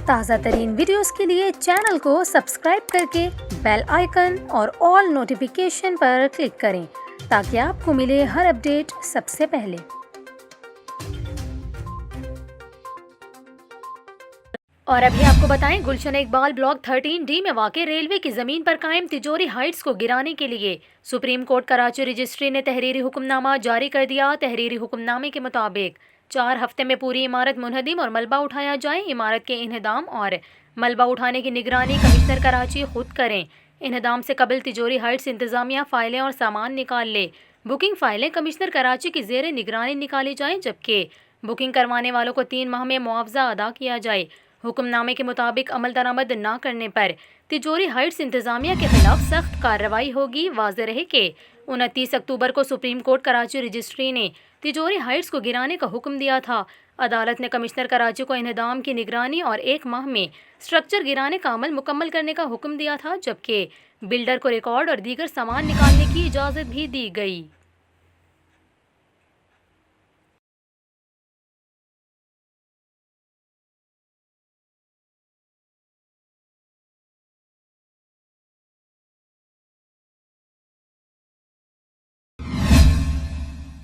ताज़ा तरीन वीडियोस के लिए चैनल को सब्सक्राइब करके बेल आइकन और ऑल नोटिफिकेशन पर क्लिक करें ताकि आपको मिले हर अपडेट सबसे पहले। और अभी आपको बताएं, गुलशन इकबाल ब्लॉक 13D में वाक़ई रेलवे की ज़मीन पर कायम तिजोरी हाइट्स को गिराने के लिए सुप्रीम कोर्ट कराची रजिस्ट्री ने तहरीरी हुक्मनामा जारी कर दिया। तहरीरी हुक्मनामे के मुताबिक 4 हफ्ते में पूरी इमारत मुनहदिम और मलबा उठाया जाए। इमारत के इन्हदाम और मलबा उठाने की निगरानी कमिश्नर कराची खुद करें। इन्हदाम से कबल तिजोरी हाइट्स इंतज़ामिया फ़ाइलें और सामान निकाल ले। बुकिंग फ़ाइलें कमिश्नर कराची की ज़ेर निगरानी निकाली जाएँ, जबकि बुकिंग करवाने वालों को 3 माह में मुआवजा अदा किया जाए। हुक्मनामे के मुताबिक अमल दरामद न करने पर तिजोरी हाइट्स इंतज़ामिया के खिलाफ सख्त कार्रवाई होगी। वाज़ेह रहे कि 29 अक्टूबर को सुप्रीम कोर्ट कराची रजिस्ट्री ने तिजोरी हाइट्स को गिराने का हुक्म दिया था। अदालत ने कमिश्नर कराची को इन्हदाम की निगरानी और 1 माह में स्ट्रक्चर गिराने का अमल मुकम्मल करने का हुक्म दिया था, जबकि बिल्डर को रिकॉर्ड और दीगर सामान निकालने की इजाज़त भी दी गई।